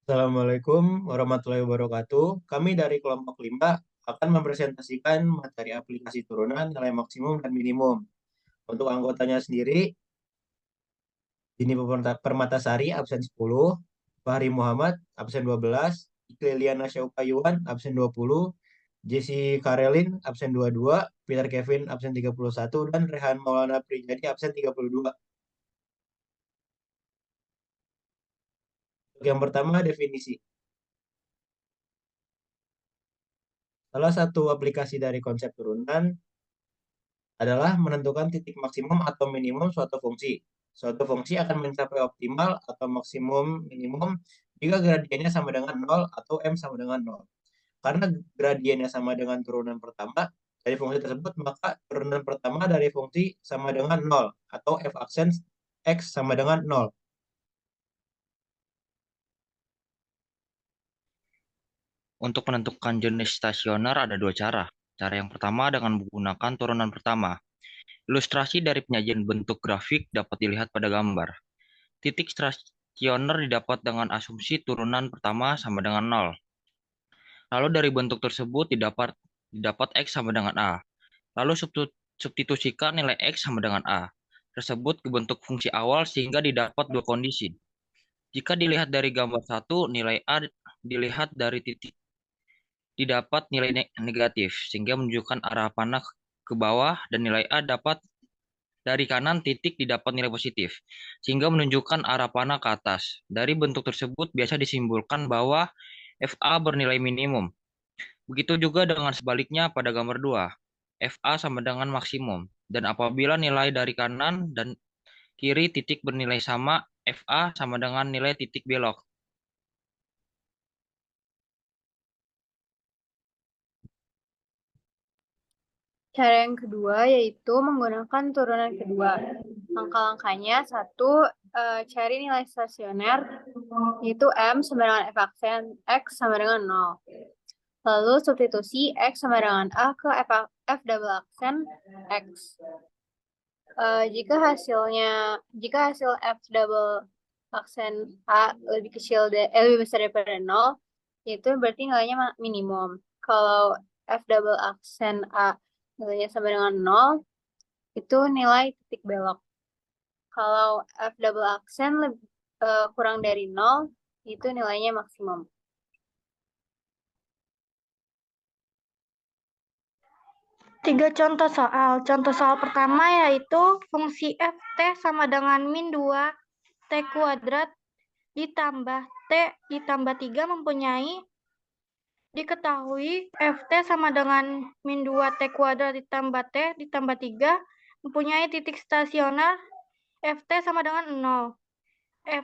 Assalamualaikum warahmatullahi wabarakatuh. Kami dari kelompok 5 akan mempresentasikan materi aplikasi turunan nilai maksimum dan minimum. Untuk anggotanya sendiri, Dini Permatasari absen 10, Fahri Muhammad absen 12, Liliana Syaukayuan absen 20, Jesse Karelin absen 22, Peter Kevin absen 31, dan Rehan Maulana Prijadi absen 32. Untuk yang pertama, definisi. Salah satu aplikasi dari konsep turunan adalah menentukan titik maksimum atau minimum suatu fungsi. Suatu fungsi akan mencapai optimal atau maksimum minimum jika gradiennya sama dengan 0 atau M sama dengan 0. Karena gradiennya sama dengan turunan pertama dari fungsi tersebut, maka turunan pertama dari fungsi sama dengan 0 atau f aksen x sama dengan 0. Untuk menentukan jenis stasioner ada dua cara. Cara yang pertama dengan menggunakan turunan pertama. Ilustrasi dari penyajian bentuk grafik dapat dilihat pada gambar. Titik stasioner didapat dengan asumsi turunan pertama sama dengan 0. Lalu dari bentuk tersebut didapat X sama dengan A. Lalu substitusikan nilai X sama dengan A tersebut ke bentuk fungsi awal sehingga didapat dua kondisi. Jika dilihat dari gambar satu, nilai A dilihat dari titik didapat nilai negatif, sehingga menunjukkan arah panah ke bawah, dan nilai A dapat dari kanan titik didapat nilai positif, sehingga menunjukkan arah panah ke atas. Dari bentuk tersebut biasa disimbolkan bahwa FA bernilai minimum. Begitu juga dengan sebaliknya pada gambar 2. FA sama dengan maksimum. Dan apabila nilai dari kanan dan kiri titik bernilai sama, FA sama dengan nilai titik belok. Cara yang kedua yaitu menggunakan turunan kedua. Langkah-langkahnya, satu, cari nilai stasioner, yaitu M sama dengan F aksen, X sama dengan 0. Lalu substitusi X sama dengan A ke F double aksen X. Jika hasil F double aksen A lebih besar daripada 0, itu berarti nilainya minimum. Kalau F double aksen A nilainya sama dengan 0, itu nilai titik belok. Kalau F double aksen kurang dari 0, itu nilainya maksimum. Tiga contoh soal. Contoh soal pertama yaitu fungsi ft sama dengan min 2 t kuadrat ditambah t ditambah 3 mempunyai diketahui ft sama dengan min 2 t kuadrat ditambah t ditambah 3 mempunyai titik stasioner ft sama dengan 0. F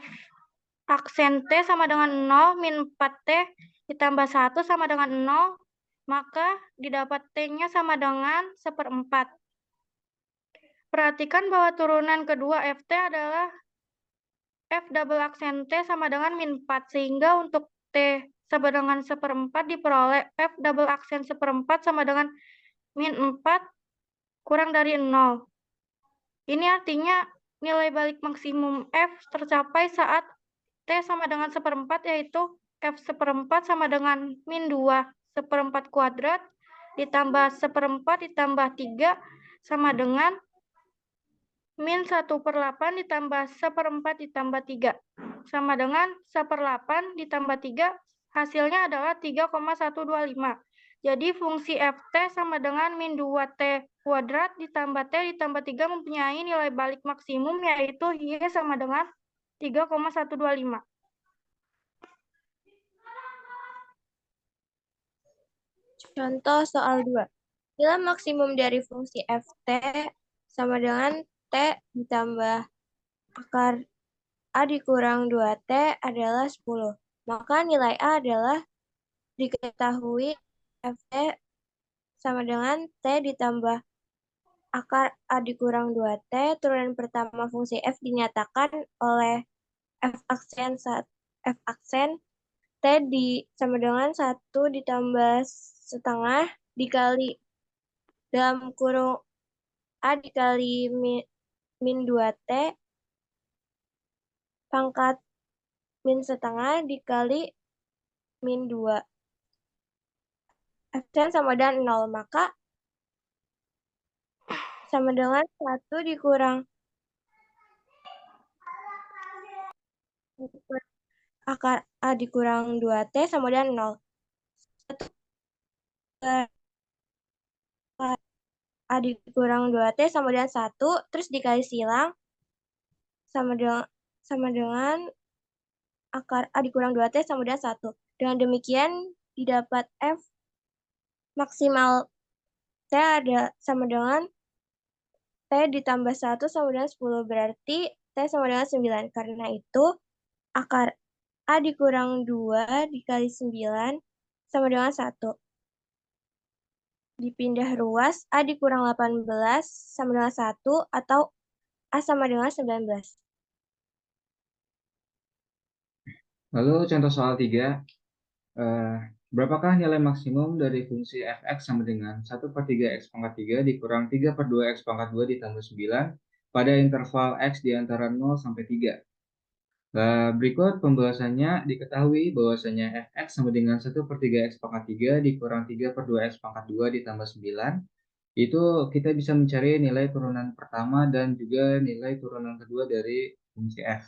aksen t sama dengan 0 min 4t ditambah 1 sama dengan 0, maka didapat t-nya sama dengan 1/4. Perhatikan bahwa turunan kedua ft adalah f double aksen t sama dengan min 4, sehingga untuk t sama dengan 1/4 diperoleh f double aksen 1/4 sama dengan min 4 kurang dari 0. Ini artinya nilai balik maksimum f tercapai saat t sama dengan 1/4, yaitu f 1/4 sama dengan min 2 1/4 kuadrat ditambah 1/4 ditambah 3 sama dengan min 1/8 ditambah 1/4 ditambah 3 sama dengan 1/8 ditambah 3, hasilnya adalah 3,125. Jadi fungsi ft sama dengan min 2t kuadrat ditambah t ditambah 3 mempunyai nilai balik maksimum, yaitu y sama dengan 3,125. Contoh soal 2. Nilai maksimum dari fungsi ft sama dengan t ditambah akar a dikurang 2t adalah 10. Maka nilai a adalah diketahui ft sama dengan t ditambah akar a dikurang 2t. Turunan pertama fungsi f dinyatakan oleh f aksen t sama dengan 1 ditambah setengah dikali dalam kurung a dikali min 2t pangkat min setengah dikali min 2. Fn sama dengan 0, maka sama dengan 1 dikurang akar A dikurang 2T sama dengan 0. 1 A dikurang 2T sama dengan 1, terus dikali silang sama dengan akar A dikurang 2T sama dengan 1. Dengan demikian didapat F maksimal T ada sama dengan T ditambah 1 sama dengan 10. Berarti T sama dengan 9. Karena itu akar A dikurang 2 dikali 9 sama dengan 1. Dipindah ruas, A dikurang 18 sama dengan 1 atau A sama dengan 19. Lalu contoh soal 3, berapakah nilai maksimum dari fungsi fx sama dengan 1 per 3 x pangkat 3 dikurang 3 per 2 x pangkat 2 ditambah 9 pada interval x di antara 0 sampai 3. Berikut pembahasannya diketahui bahwasanya fx sama dengan 1 per 3 x pangkat 3 dikurang 3 per 2 x pangkat 2 ditambah 9. Itu kita bisa mencari nilai turunan pertama dan juga nilai turunan kedua dari fungsi f,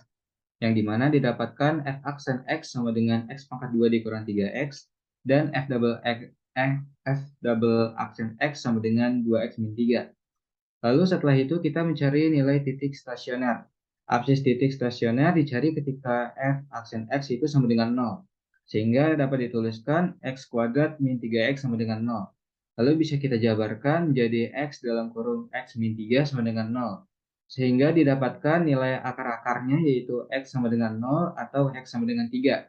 yang dimana didapatkan f aksen x sama dengan x pangkat 2 dikurang 3x dan f double aksen x sama dengan 2x min 3. Lalu setelah itu kita mencari nilai titik stasioner. Absis titik stasioner dicari ketika f aksen x itu sama dengan 0. Sehingga dapat dituliskan x kuadrat min 3x sama dengan 0. Lalu bisa kita jabarkan menjadi x dalam kurung x min 3 sama dengan 0. Sehingga didapatkan nilai akar-akarnya yaitu x sama dengan 0 atau x sama dengan 3.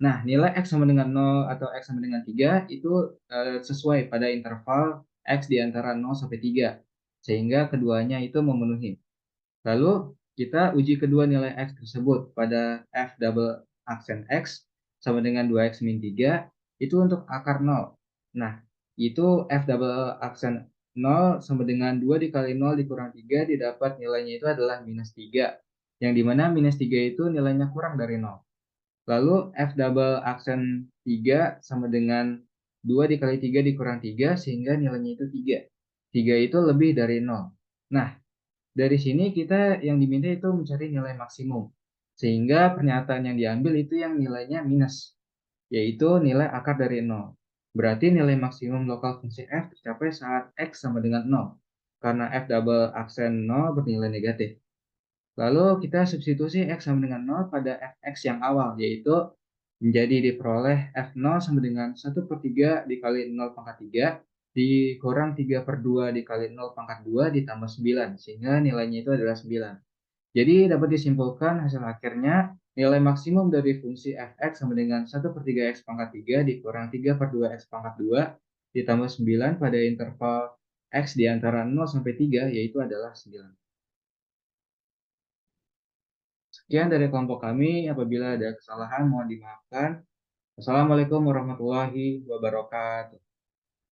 Nah, nilai x sama dengan 0 atau x sama dengan 3 itu sesuai pada interval x di antara 0 sampai 3. Sehingga keduanya itu memenuhi. Lalu kita uji kedua nilai x tersebut pada f double aksen x sama dengan 2x min 3 itu untuk akar 0. Nah, itu f double aksen 0 sama dengan 2 dikali 0 dikurang 3 didapat nilainya itu adalah minus 3. Yang dimana minus 3 itu nilainya kurang dari 0. Lalu f double aksen 3 sama dengan 2 dikali 3 dikurang 3 sehingga nilainya itu 3. 3 itu lebih dari 0. Nah, dari sini kita yang diminta itu mencari nilai maksimum. Sehingga pernyataan yang diambil itu yang nilainya minus, yaitu nilai akar dari 0. Berarti nilai maksimum lokal fungsi f tercapai saat x sama dengan 0. Karena f double aksen 0 bernilai negatif. Lalu kita substitusi x sama dengan 0 pada fx yang awal, yaitu menjadi diperoleh f0 sama dengan 1 per 3 dikali 0 pangkat 3 dikurang 3 per 2 dikali 0 pangkat 2 ditambah 9, sehingga nilainya itu adalah 9. Jadi dapat disimpulkan hasil akhirnya nilai maksimum dari fungsi fx sama dengan 1 per 3 x pangkat 3 dikurang 3 per 2 x pangkat 2 ditambah 9 pada interval x di antara 0 sampai 3, yaitu adalah 9. Sekian dari kelompok kami. Apabila ada kesalahan mohon dimaafkan. Wassalamualaikum warahmatullahi wabarakatuh.